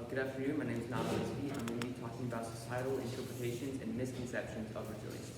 Good afternoon. My name is Nala Linsky. I'm going to be talking about societal interpretations and misconceptions of resilience.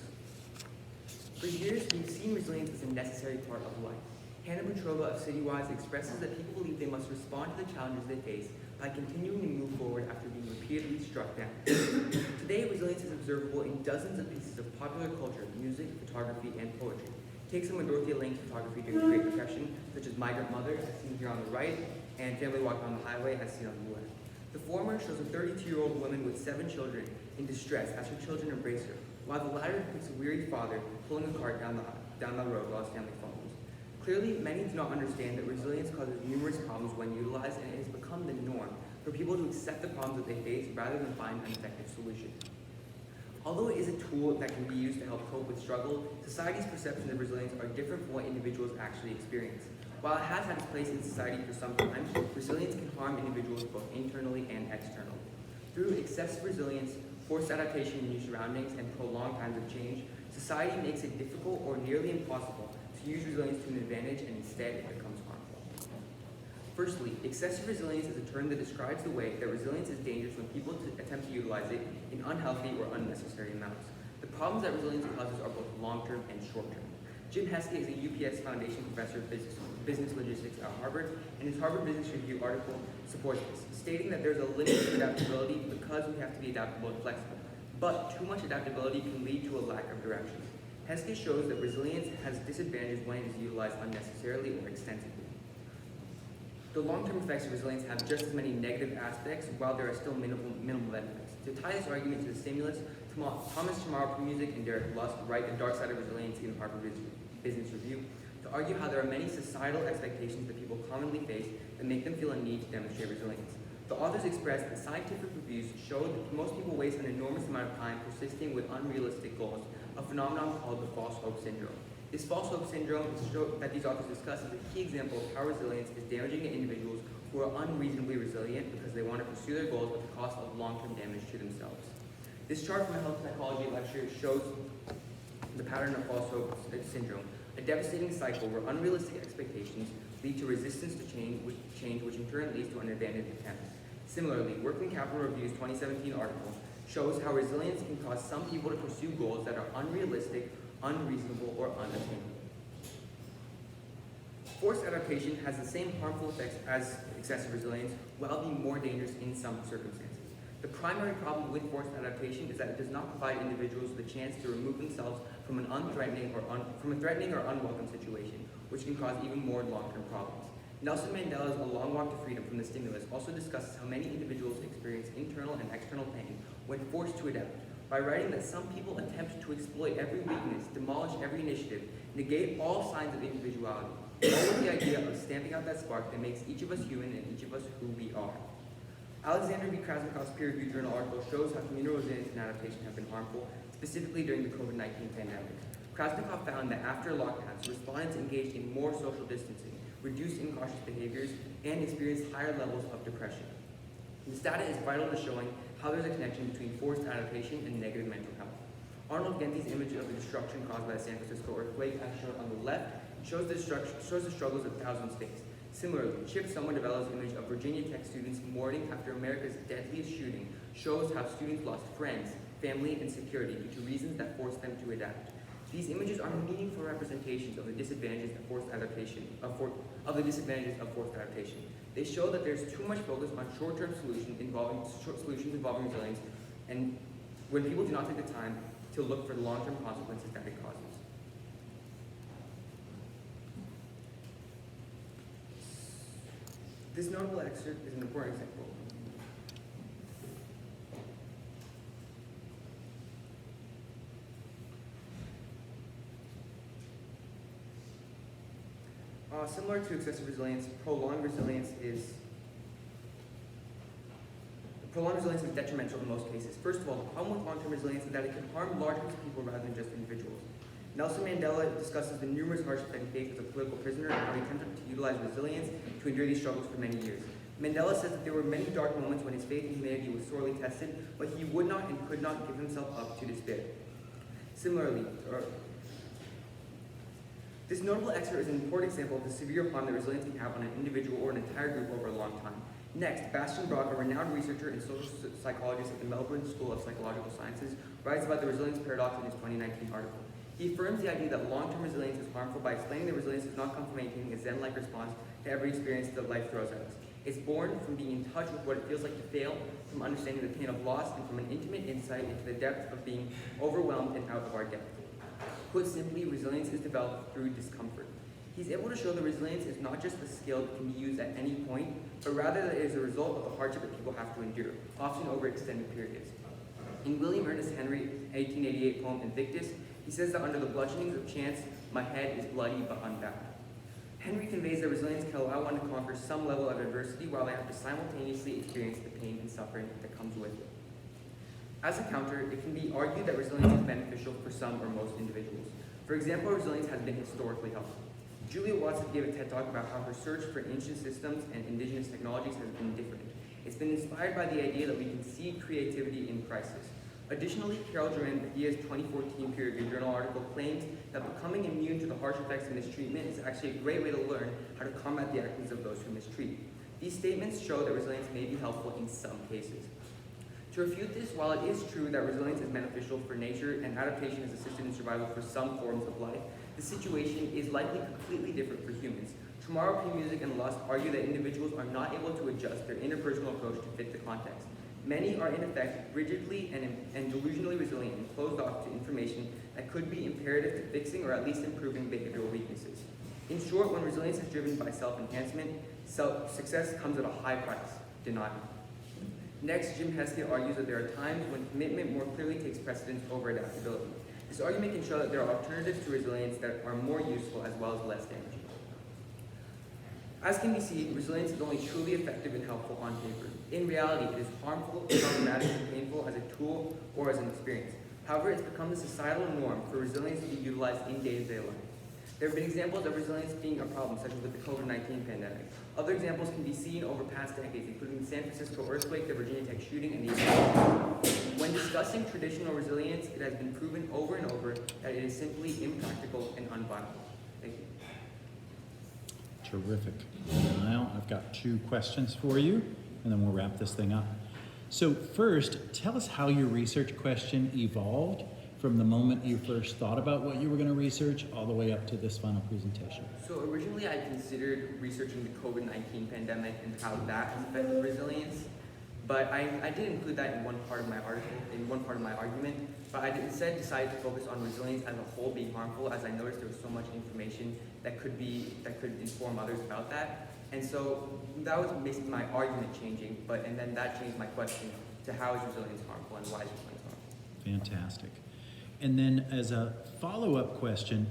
For years, we've seen resilience as a necessary part of life. Hannah Petrova of Citywise expresses that people believe they must respond to the challenges they face by continuing to move forward after being repeatedly struck down. Today, resilience is observable in dozens of pieces of popular culture, music, photography, and poetry. Take some of Dorothea Lange's photography during the Great Depression, such as Migrant Mother, as seen here on the right, and Family Walking on the Highway, as seen on the left. The former shows a 32-year-old woman with 7 children in distress as her children embrace her, while the latter depicts a weary father pulling a cart down the road while his family follows. Clearly, many do not understand that resilience causes numerous problems when utilized, and it has become the norm for people to accept the problems that they face rather than find an effective solution. Although it is a tool that can be used to help cope with struggle, society's perceptions of resilience are different from what individuals actually experience. While it has had its place in society for some time, resilience can harm individuals both internally and externally. Through excessive resilience, forced adaptation to new surroundings, and prolonged times of change, society makes it difficult or nearly impossible to use resilience to an advantage, and instead it becomes harmful. Firstly, excessive resilience is a term that describes the way that resilience is dangerous when people attempt to utilize it in unhealthy or unnecessary amounts. The problems that resilience causes are both long-term and short-term. Jim Heskett is a UPS Foundation professor of business logistics at Harvard, and his Harvard Business Review article supports this, stating that there's a limit to adaptability because we have to be adaptable and flexible, but too much adaptability can lead to a lack of direction. Heskett shows that resilience has disadvantages when it is utilized unnecessarily or extensively. The long-term effects of resilience have just as many negative aspects, while there are still minimal benefits. To tie this argument to the stimulus, Thomas Tamaro Music and Derek Lusk write The Dark Side of Resilience in Harvard Business Review to argue how there are many societal expectations that people commonly face that make them feel a need to demonstrate resilience. The authors express that scientific reviews show that most people waste an enormous amount of time persisting with unrealistic goals, a phenomenon called the false hope syndrome. This false hope syndrome that these authors discuss is a key example of how resilience is damaging to individuals who are unreasonably resilient because they want to pursue their goals at the cost of long-term damage to themselves. This chart from a health psychology lecture shows the pattern of false hope syndrome, a devastating cycle where unrealistic expectations lead to resistance to change, which in turn leads to unabandoned attempts. Similarly, Working Capital Review's 2017 article shows how resilience can cause some people to pursue goals that are unrealistic, unreasonable, or unattainable. Forced adaptation has the same harmful effects as excessive resilience, while being more dangerous in some circumstances. The primary problem with forced adaptation is that it does not provide individuals the chance to remove themselves from a threatening or unwelcome situation, which can cause even more long-term problems. Nelson Mandela's A Long Walk to Freedom from the Stimulus also discusses how many individuals experience internal and external pain when forced to adapt, by writing that some people attempt to exploit every weakness, demolish every initiative, negate all signs of individuality, all with the idea of stamping out that spark that makes each of us human and each of us who we are. Alexander V. Krasnikov's peer-reviewed journal article shows how communal resilience and adaptation have been harmful, specifically during the COVID-19 pandemic. Krasnikov found that after lockdowns, respondents engaged in more social distancing, reduced incautious behaviors, and experienced higher levels of depression. This data is vital to showing how there's a connection between forced adaptation and negative mental health. Arnold Gente's image of the destruction caused by the San Francisco earthquake, as shown on the left, shows the struggles of thousands faced. Similarly, Chip Summer Develo's image of Virginia Tech students mourning after America's deadliest shooting shows how students lost friends, family, and security due to reasons that forced them to adapt. These images are meaningful representations of the disadvantages of forced adaptation. They show that there's too much focus on short-term solutions involving resilience, and when people do not take the time to look for the long-term consequences that it causes. This notable excerpt is an important example. Similar to excessive resilience, prolonged resilience is detrimental in most cases. First of all, the problem with long-term resilience is that it can harm large groups of people rather than just individuals. Nelson Mandela discusses the numerous hardships that he faced as a political prisoner and how he attempted to utilize resilience to endure these struggles for many years. Mandela says that there were many dark moments when his faith in humanity was sorely tested, but he would not and could not give himself up to despair. Similarly, this notable excerpt is an important example of the severe harm that resilience can have on an individual or an entire group over a long time. Next, Bastian Brock, a renowned researcher and social psychologist at the Melbourne School of Psychological Sciences, writes about the resilience paradox in his 2019 article. He affirms the idea that long-term resilience is harmful by explaining that resilience does not come from maintaining a Zen-like response to every experience that life throws at us. It's born from being in touch with what it feels like to fail, from understanding the pain of loss, and from an intimate insight into the depth of being overwhelmed and out of our depth. Put simply, resilience is developed through discomfort. He's able to show that resilience is not just a skill that can be used at any point, but rather that it is a result of the hardship that people have to endure, often over extended periods. In William Ernest Henry's 1888 poem Invictus, he says that under the bludgeonings of chance, my head is bloody but unbound. Henry conveys that resilience can allow one to conquer some level of adversity while they have to simultaneously experience the pain and suffering that comes with it. As a counter, it can be argued that resilience is beneficial for some or most individuals. For example, resilience has been historically helpful. Julia Watson gave a TED Talk about how her search for ancient systems and indigenous technologies has been different. It's been inspired by the idea that we can see creativity in crisis. Additionally, Carol Duran, Badia's 2014 peer-reviewed journal article, claims that becoming immune to the harsh effects of mistreatment is actually a great way to learn how to combat the actions of those who mistreat. These statements show that resilience may be helpful in some cases. To refute this, while it is true that resilience is beneficial for nature and adaptation is assisted in survival for some forms of life, the situation is likely completely different for humans. Tomorrow, P-Music and Lust argue that individuals are not able to adjust their interpersonal approach to fit the context. Many are in effect rigidly and delusionally resilient and closed off to information that could be imperative to fixing or at least improving behavioral weaknesses. In short, when resilience is driven by self-enhancement, success comes at a high price, denial. Next, Jim Heskett argues that there are times when commitment more clearly takes precedence over adaptability. This argument can show that there are alternatives to resilience that are more useful as well as less damaging. As can be seen, resilience is only truly effective and helpful on paper. In reality, it is harmful, problematic, and painful as a tool or as an experience. However, it's become the societal norm for resilience to be utilized in day-to-day life. There have been examples of resilience being a problem, such as with the COVID-19 pandemic. Other examples can be seen over past decades, including the San Francisco earthquake, the Virginia Tech shooting, and the when discussing traditional resilience, it has been proven over and over that it is simply impractical and unviable. Thank you. Terrific. Now, I've got 2 questions for you, and then we'll wrap this thing up. So first, tell us how your research question evolved from the moment you first thought about what you were going to research all the way up to this final presentation. So originally I considered researching the COVID-19 pandemic and how that has affected resilience, but I did include that in one part of my article, in one part of my argument, but I instead decided to focus on resilience as a whole being harmful, as I noticed there was so much information that could inform others about that. And so that was basically my argument changing, and then that changed my question to how is resilience harmful and why is resilience harmful. Fantastic. And then as a follow-up question,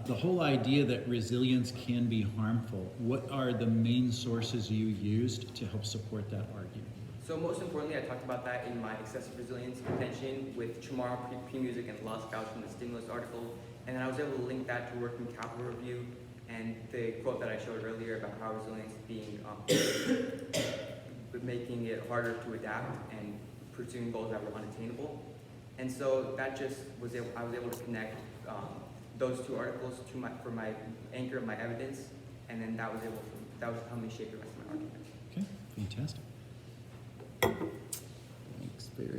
the whole idea that resilience can be harmful, what are the main sources you used to help support that argument? So most importantly, I talked about that in my excessive resilience convention with Chamorro, P-Music, and Las Gauss from the Stimulus article. And then I was able to link that to Working Capital Review and the quote that I showed earlier about how resilience being making it harder to adapt and pursuing goals that were unattainable. And so that just I was able to connect those 2 articles to for my anchor of my evidence, and then that was how me shape the rest of my argument. Okay, fantastic. Thanks very much.